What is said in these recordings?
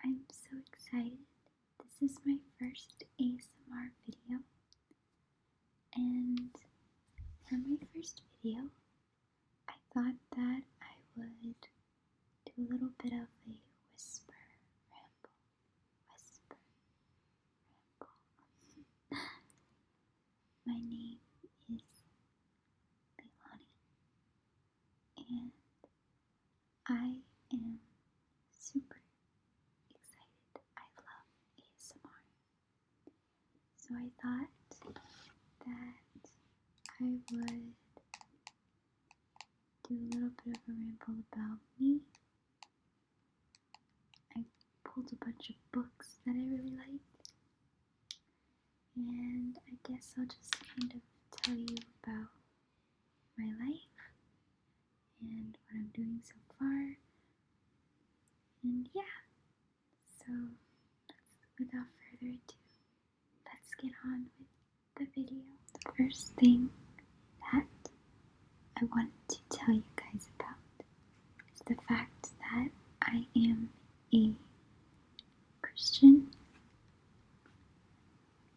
I'm so excited. This is my first ASMR video, and for my first video, I thought that I would do a little bit of a whisper ramble. My name is Leilani, and I am super excited. I love ASMR. So I thought that I would do a little bit of a ramble about me. I pulled a bunch of books that I really like, and I guess I'll just kind of tell you about my life and what I'm doing so far. And yeah, so without further ado, let's get on with the video. The first thing that I wanted to tell you guys about is the fact that I am a Christian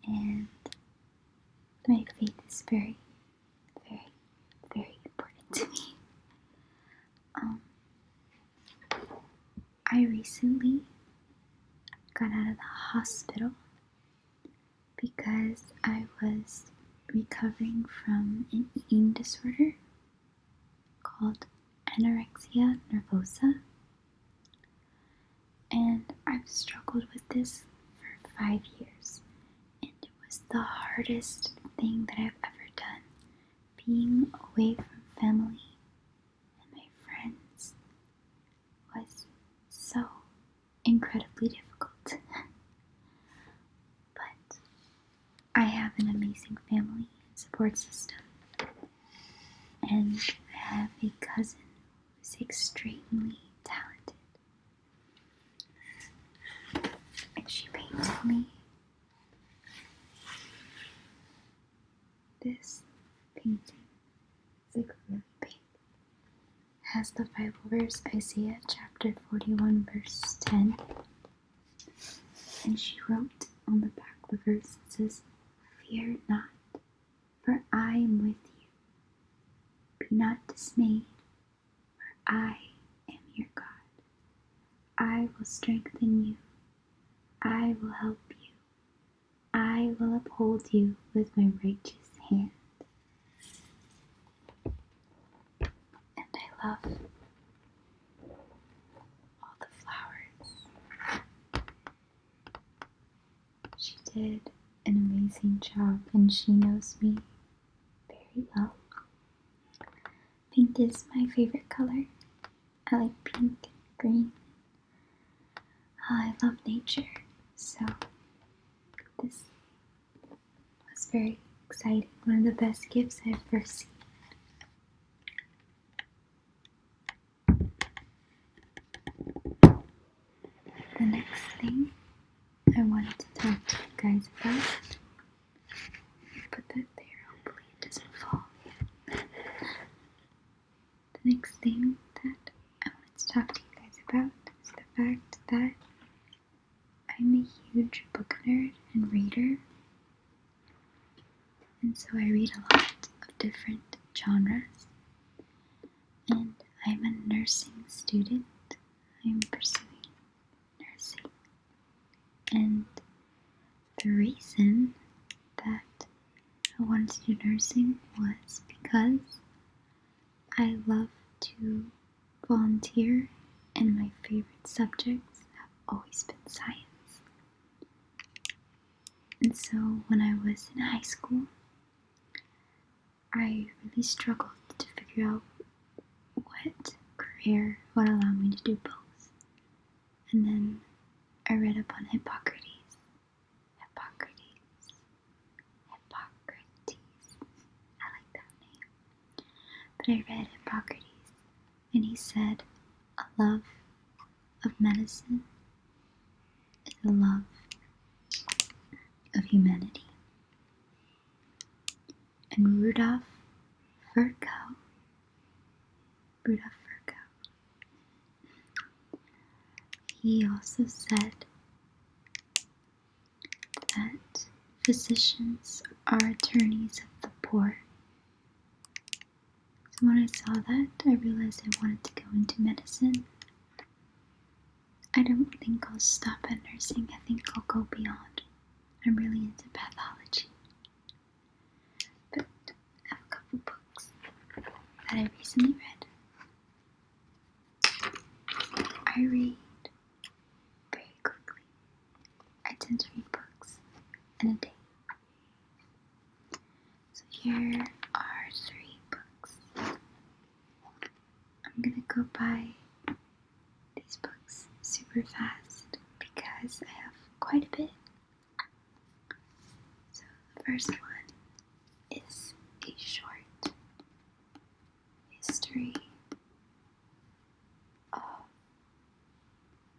and my faith is very, very, very important to me. I recently got out of the hospital because I was recovering from an eating disorder called anorexia nervosa, and I've struggled with this for 5 years, and it was the hardest thing that I've ever done. Being away from family and my friends was so incredibly difficult. But I have an amazing family and support system, and I have a cousin who's extremely talented, and she painted me this painting. It's like really big. It has the Bible verse Isaiah chapter 41 verse 10, and she wrote on the back of the verse, it says, "Fear not, for I am with you. Be not dismayed, for I am your God. I will strengthen you. I will help you. I will uphold you with my righteous hand." And I love all the flowers. She did an amazing job, and she knows me very well. Pink is my favorite color. I like pink, green. I love nature, so this was very exciting. One of the best gifts I've ever received. The next thing I wanted to talk to you guys about, put that there, hopefully it doesn't fall. The next thing that I wanted to talk to you guys about is the fact that I'm a huge book nerd and reader, and so I read a lot of different genres, and I'm a nursing student. I'm pursuing nursing, and the reason that I wanted to do nursing was because I love to volunteer, and my favorite subjects have always been science. And so when I was in high school, I really struggled to figure out what career would allow me to do both. And then I read up on Hippocrates. I like that name. But I read Hippocrates, and he said, a love of medicine is a love of humanity. And Rudolf Virchow, he he also said that physicians are attorneys of the poor. So when I saw that, I realized I wanted to go into medicine. I don't think I'll stop at nursing. I think I'll go beyond. I'm really into pathology. But I have a couple books that I recently read. I read very quickly. I tend to read books in a day. So here are 3 books. I'm gonna go by these books super fast because I have quite a bit. So the first one is a short history of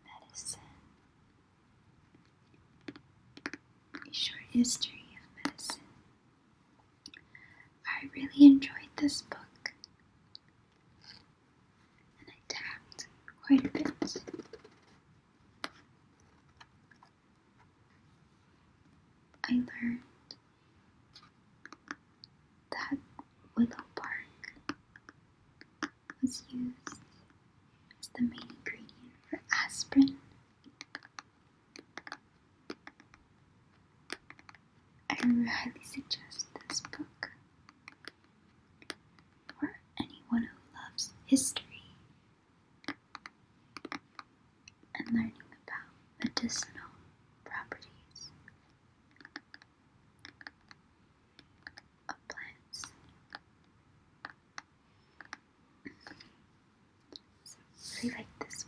medicine. A short history of medicine. I really enjoyed this book, and I tapped quite a bit. I learned that willow bark was used as the main ingredient for aspirin. I highly suggest this book for anyone who loves history and learning about medicinal properties of plants. So I really like this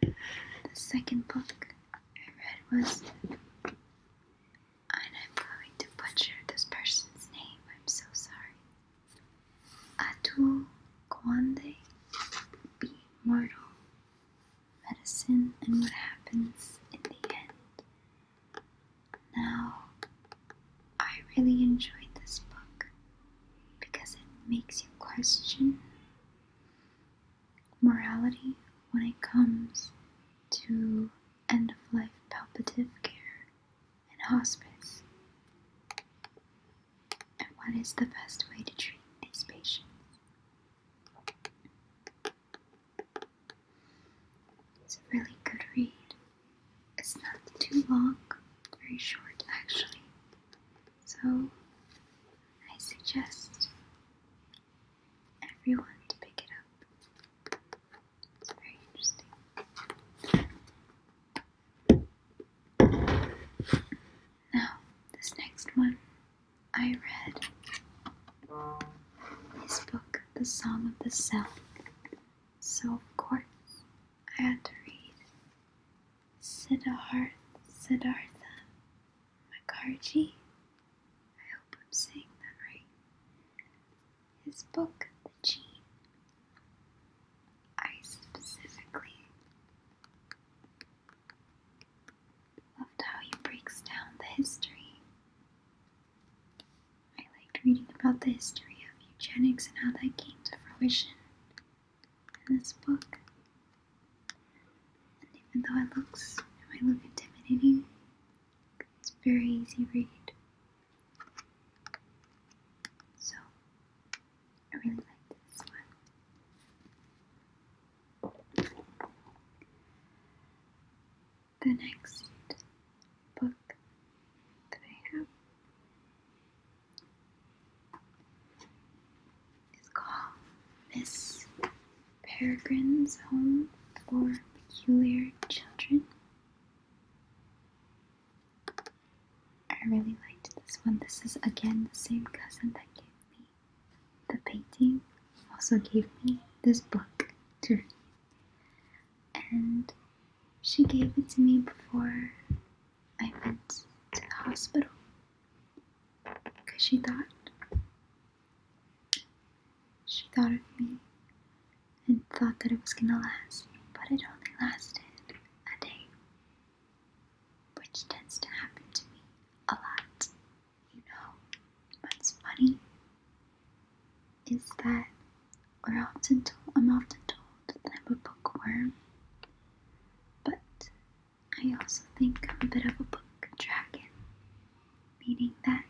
one. The second book I read was, and I'm going to butcher this person's name, I'm so sorry. Atul Gawande, Be Immortal, Medicine and What Happens in the End. Now, I really enjoyed this book because it makes you question morality when it comes to end-of-life palliative care and hospice, and what is the best way to treat these patients. It's a really good read. It's not too long, very short actually. So I suggest everyone to pick it up. It's very interesting. Now, this next one I read his book, The Song of the Cell. So of course I had to read Siddhartha Mukherjee. I hope I'm saying that right. His book, The Gene. I specifically loved how he breaks down the history. I liked reading about the history of eugenics and how that came to fruition in this book. And even though it might look intimidating, it's a very easy read. So, I really liked this one. The next book that I have is called Miss Peregrine's Home for Peculiar Children. I really liked this one. This is again the same cousin that gave me the painting, also gave me this book to read. And she gave it to me before I went to the hospital because she thought of me and thought that it was gonna last, but it only lasted a day, which tends to happen to me a lot. You know, what's funny is that I'm often told that I'm a bookworm, I also think I'm a bit of a book dragon, meaning that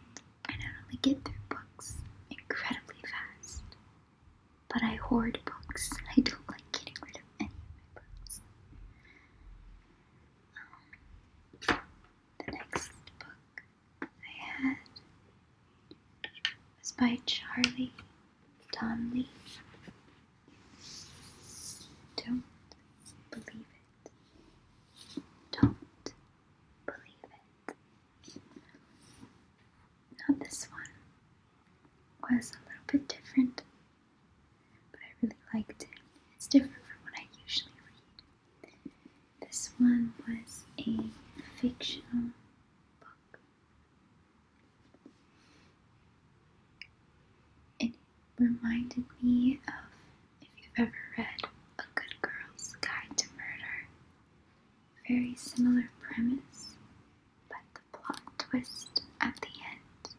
I not only get through books incredibly fast, but I hoard books. I don't like getting rid of any of my books. The next book I had was by Charlie Donnelly. Don't believe it. Don't believe it. Now this one was a little bit different, but I really liked it. It's different from what I usually read. This one was a fictional book. It reminded me of, if you've ever read A Good Girl's Guide to Murder, very similar premise, but the plot twist at the end,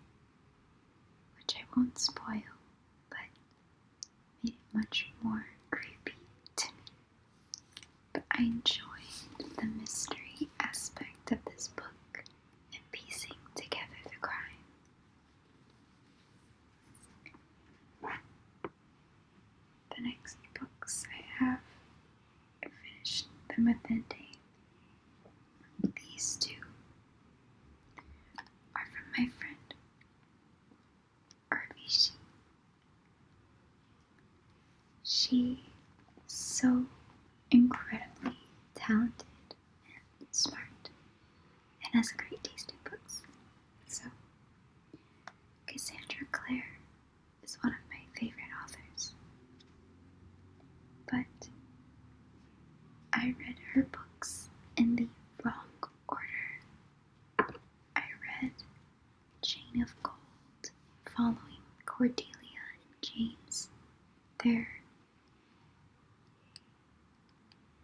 which I won't spoil, but made it much more creepy to me. But I enjoyed the mystery aspect of this book and piecing together the crime. The next books I have, I finished them within a day. These two are from my friend Urvishi. She is so incredibly talented and smart and has a great taste in books. So, Cassandra Clare is one of my favorite authors. But I read her books in the wrong order. I read Chain of Gold following Cordelia and James. They're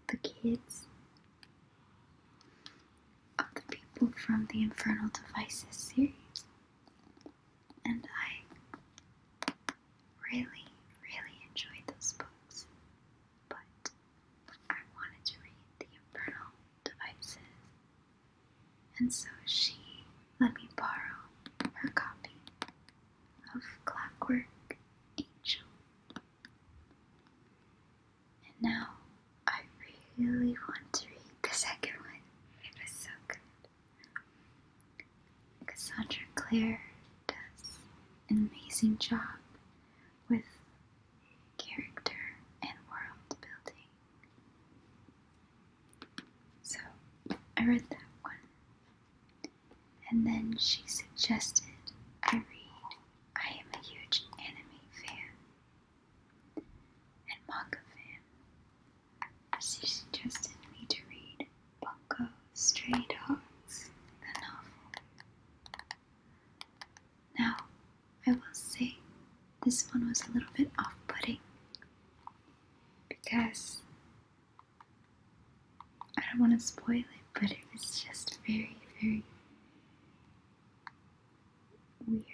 the kids of the people from the Infernal Devices series. And I really, really enjoyed those books. But I wanted to read the Infernal Devices. And so she let me borrow her copy of Clockwork Angel. And now I really want to read the second one. It was so good. Cassandra Clare does an amazing job with character and world building. So I read that one. And then she suggested I read. I am a huge anime fan and manga fan. She suggested me to read Bungo Stray Dogs, the novel. Now, I will say this one was a little bit off-putting because I don't want to spoil it, but it was just very, very weird.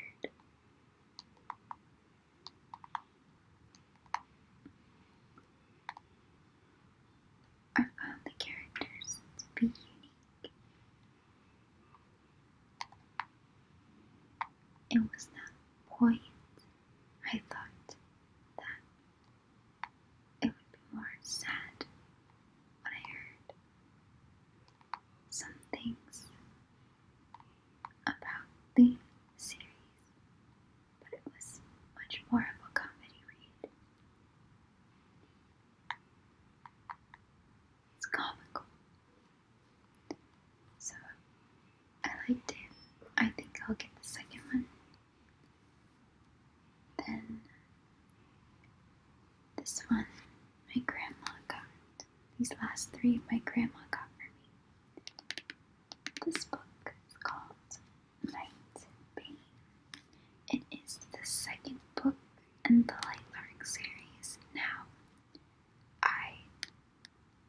I found the characters to be unique. It was that point I thought that it would be more sad when I heard some things about the series, but it was much more of a comedy read. It's comical. So I liked it. I think I'll get the second one. Then this one my grandma got. These last three my grandma got for me. This book is called Night Bane. It is the second book in the Lightlark series. Now, I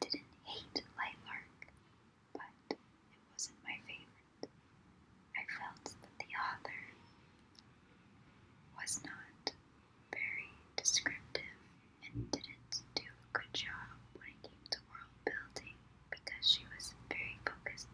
didn't hate Lightlark, but it wasn't my favorite. I felt that the author was not very descriptive and didn't do a good job when it came to world building because she was very focused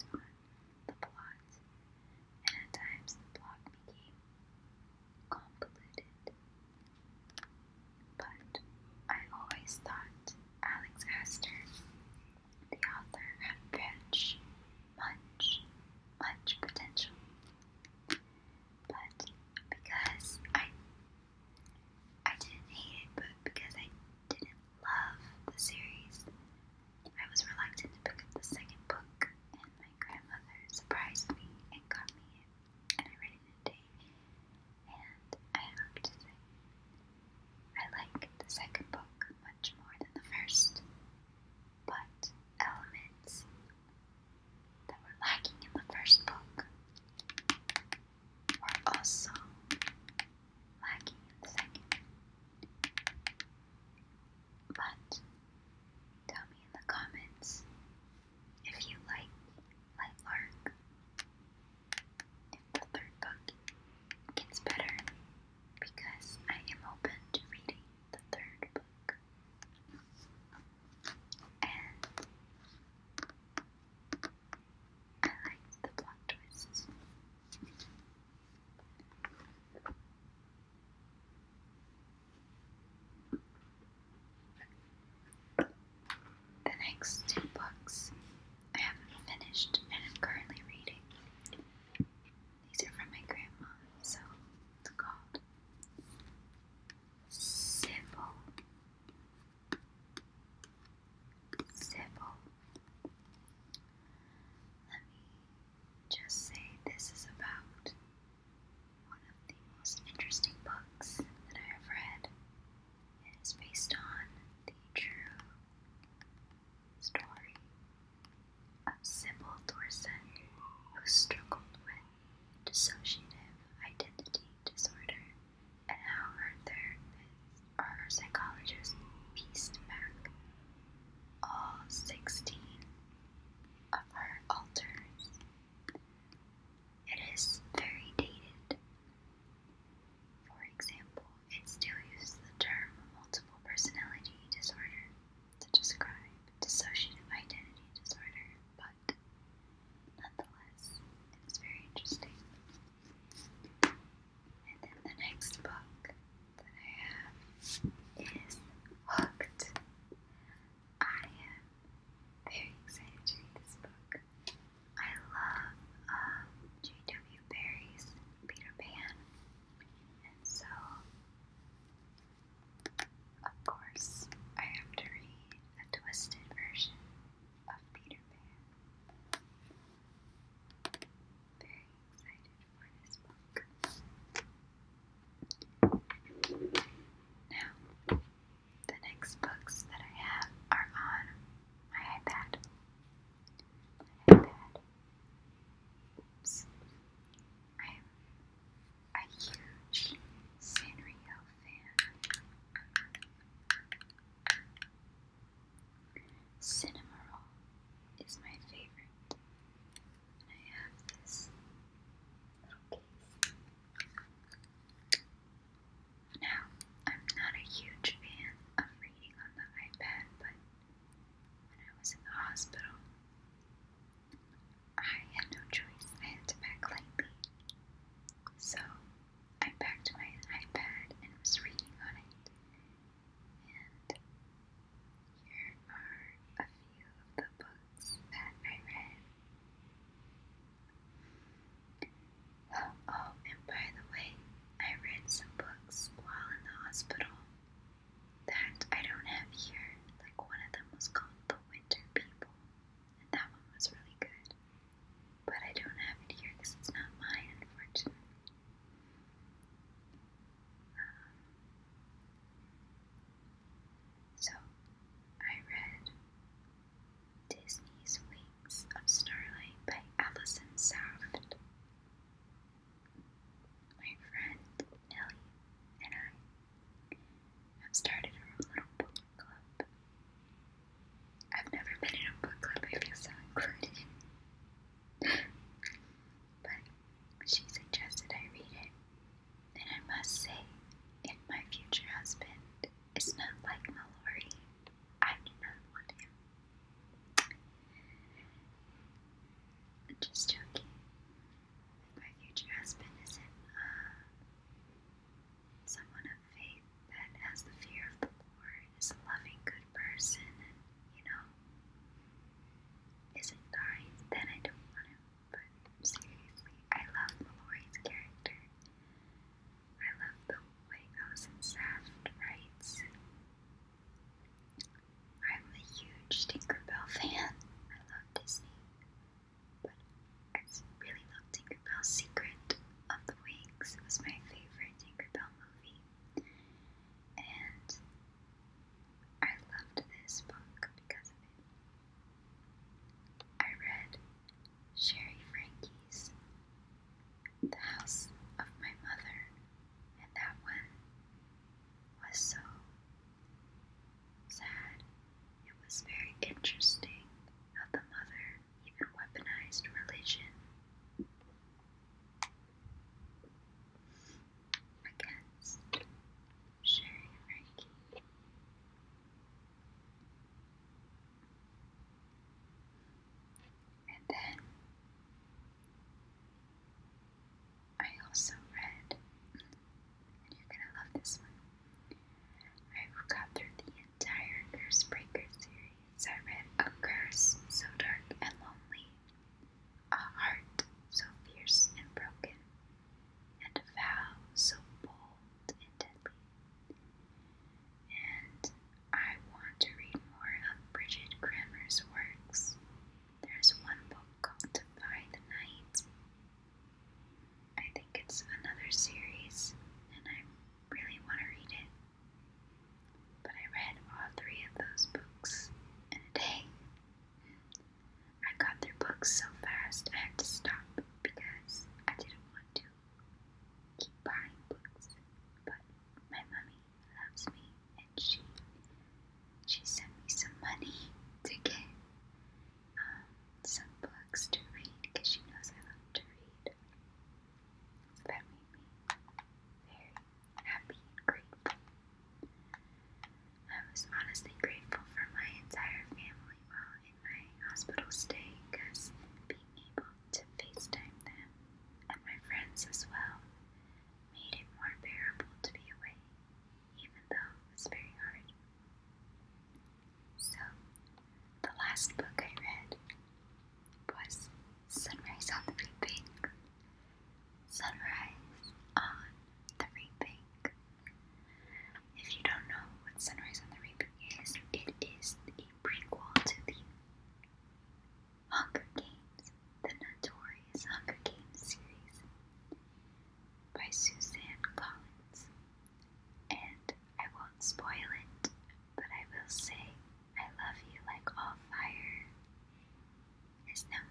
is hooked. I am very excited to read this book. I love J.W. Barrie's Peter Pan, and so, of course, I have to read a twisted version of Peter Pan. Very excited for this book. Now, the next books that I have are on my iPad. Oops. I am a huge Sanrio fan. Cinema Roll is my favorite. And I have this little case. Now, I'm not a huge fan of reading on the iPad, but when I was in the hospital, I had no choice. I had to pack lightly. So I packed my iPad and was reading on it. And here are a few of the books that I read. Oh, and by the way, I read some books while in the hospital that I don't have here. Like one of them was called The Winter People, and that one was really good. But I don't have it here because it's not mine, unfortunately. So I read Disney's Wings of Starlight by Allison Soft. My friend Nellie and I have started our little book club. I've never been in a book club, I feel so included. But she suggested I read it, and I must say, if my future husband is not like Mallory, I do not want him. I'm just joking. My future husband isn't someone of faith that has the fear of the Lord, is a loving, good person, and, isn't kind, then I don't want him. But seriously, I love Mallory's character. I love the way Allison Saft writes. I'm a huge Tinkerbell fan. I love Disney, but I really love Tinkerbell's Secret of the Wings. It was my favorite Tinkerbell movie, and I loved this book because of it. I read Sherry Frankie's The House of My Mother, and that one was so sad. It was very interesting how the mother even weaponized religion against Sherry Frankie. And then I also read, and you're gonna love this one, I got through the entire Curse Breaker series. I read A Curse So Dark and Lonely, A Heart So Fierce and Broken, and A Vow So Bold and Deadly. And I want to read more of Bridget Kramer's works. There's one book called Defy the Night. I think it's another series, and I really want to read it. But I read all 3 of those books in a day. I got through books so fast I had to stop because I didn't want to keep buying books. But my mommy loves me, and she sent me some money to get some books to read because she knows I love to read. So that made me very happy and grateful. I was honestly grateful for my entire family while in my hospital stay because spoil it, but I will say I love you like all fire is now